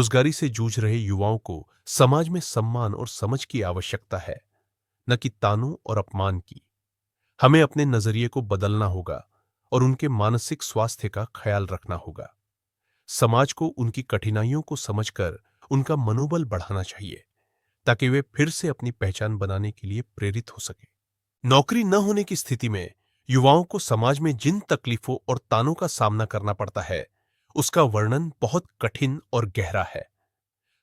बेरोजगारी से जूझ रहे युवाओं को समाज में सम्मान और समझ की आवश्यकता है, न कि तानों और अपमान की। हमें अपने नजरिए को बदलना होगा और उनके मानसिक स्वास्थ्य का ख्याल रखना होगा। समाज को उनकी कठिनाइयों को समझकर उनका मनोबल बढ़ाना चाहिए, ताकि वे फिर से अपनी पहचान बनाने के लिए प्रेरित हो सके। नौकरी न होने की स्थिति में युवाओं को समाज में जिन तकलीफों और तानों का सामना करना पड़ता है, उसका वर्णन बहुत कठिन और गहरा है।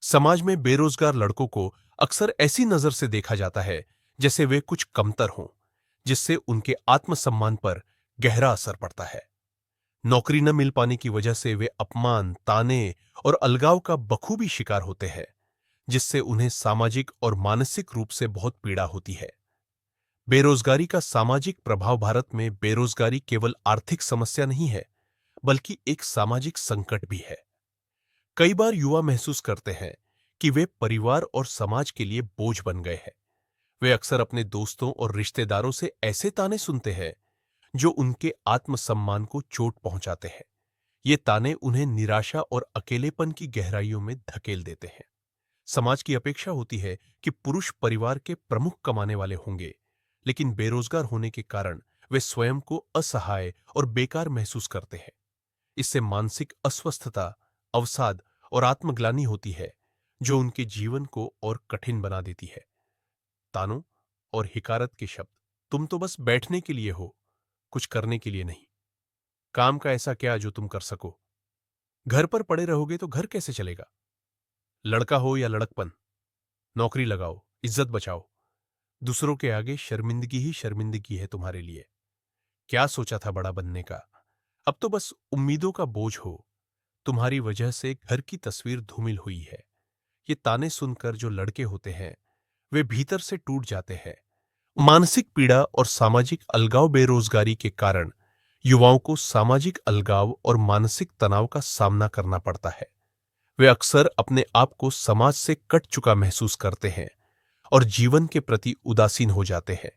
समाज में बेरोजगार लड़कों को अक्सर ऐसी नजर से देखा जाता है जैसे वे कुछ कमतर हों, जिससे उनके आत्मसम्मान पर गहरा असर पड़ता है। नौकरी न मिल पाने की वजह से वे अपमान, ताने और अलगाव का बखूबी शिकार होते हैं, जिससे उन्हें सामाजिक और मानसिक रूप से बहुत पीड़ा होती है। बेरोजगारी का सामाजिक प्रभाव भारत में बेरोजगारी केवल आर्थिक समस्या नहीं है, बल्कि एक सामाजिक संकट भी है। कई बार युवा महसूस करते हैं कि वे परिवार और समाज के लिए बोझ बन गए हैं। वे अक्सर अपने दोस्तों और रिश्तेदारों से ऐसे ताने सुनते हैं जो उनके आत्मसम्मान को चोट पहुंचाते हैं। ये ताने उन्हें निराशा और अकेलेपन की गहराइयों में धकेल देते हैं। समाज की अपेक्षा होती है कि पुरुष परिवार के प्रमुख कमाने वाले होंगे, लेकिन बेरोजगार होने के कारण वे स्वयं को असहाय और बेकार महसूस करते हैं। इससे मानसिक अस्वस्थता, अवसाद और आत्मग्लानि होती है, जो उनके जीवन को और कठिन बना देती है। तानों और हिकारत के शब्द, तुम तो बस बैठने के लिए हो, कुछ करने के लिए नहीं। काम का ऐसा क्या जो तुम कर सको? घर पर पड़े रहोगे तो घर कैसे चलेगा? लड़का हो या लड़कपन, नौकरी लगाओ, इज्जत बचाओ। दूसरों के आगे शर्मिंदगी ही शर्मिंदगी है तुम्हारे लिए। क्या सोचा था बड़ा बनने का? अब तो बस उम्मीदों का बोझ हो। तुम्हारी वजह से घर की तस्वीर धूमिल हुई है। ये ताने सुनकर जो लड़के होते हैं, वे भीतर से टूट जाते हैं। मानसिक पीड़ा और सामाजिक अलगाव, बेरोजगारी के कारण युवाओं को सामाजिक अलगाव और मानसिक तनाव का सामना करना पड़ता है। वे अक्सर अपने आप को समाज से कट चुका महसूस करते हैं और जीवन के प्रति उदासीन हो जाते हैं।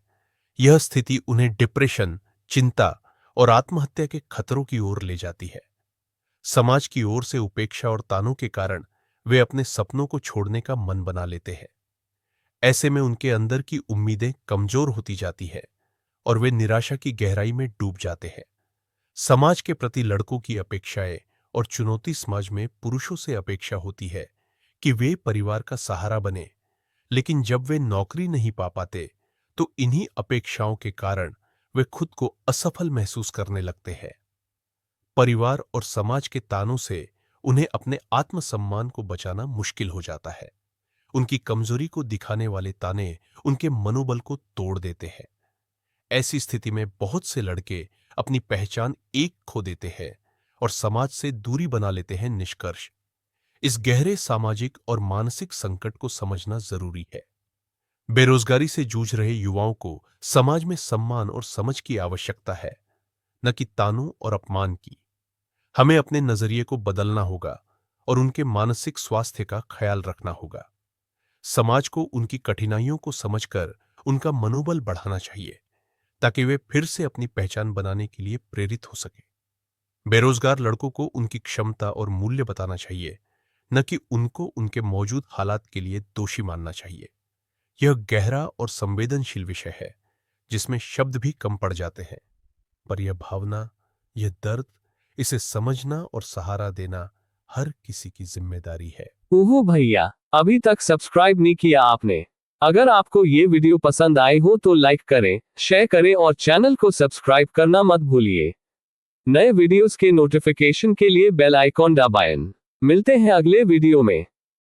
यह स्थिति उन्हें डिप्रेशन, चिंता और आत्महत्या के खतरों की ओर ले जाती है। समाज की ओर से उपेक्षा और तानों के कारण वे अपने सपनों को छोड़ने का मन बना लेते हैं। ऐसे में उनके अंदर की उम्मीदें कमजोर होती जाती है और वे निराशा की गहराई में डूब जाते हैं। समाज के प्रति लड़कों की अपेक्षाएं और चुनौती, समाज में पुरुषों से अपेक्षा होती है कि वे परिवार का सहारा बने, लेकिन जब वे नौकरी नहीं पा पाते तो इन्हीं अपेक्षाओं के कारण वे खुद को असफल महसूस करने लगते हैं। परिवार और समाज के तानों से उन्हें अपने आत्मसम्मान को बचाना मुश्किल हो जाता है। उनकी कमजोरी को दिखाने वाले ताने उनके मनोबल को तोड़ देते हैं। ऐसी स्थिति में बहुत से लड़के अपनी पहचान खो देते हैं और समाज से दूरी बना लेते हैं। निष्कर्ष, इस गहरे सामाजिक और मानसिक संकट को समझना जरूरी है। बेरोजगारी से जूझ रहे युवाओं को समाज में सम्मान और समझ की आवश्यकता है, न कि तानों और अपमान की। हमें अपने नजरिए को बदलना होगा और उनके मानसिक स्वास्थ्य का ख्याल रखना होगा। समाज को उनकी कठिनाइयों को समझकर उनका मनोबल बढ़ाना चाहिए, ताकि वे फिर से अपनी पहचान बनाने के लिए प्रेरित हो सके। बेरोजगार लड़कों को उनकी क्षमता और मूल्य बताना चाहिए, न कि उनको उनके मौजूद हालात के लिए दोषी मानना चाहिए। यह गहरा और संवेदनशील विषय है, जिसमें शब्द भी कम पड़ जाते हैं, पर यह भावना, यह दर्द, इसे समझना और सहारा देना हर किसी की जिम्मेदारी है। ओहो भैया, अभी तक सब्सक्राइब नहीं किया आपने? अगर आपको ये वीडियो पसंद आई हो तो लाइक करें, शेयर करें और चैनल को सब्सक्राइब करना मत भूलिए। नए वीडियोस के नोटिफिकेशन के लिए बेल आइकॉन दबाएं। मिलते हैं अगले वीडियो में।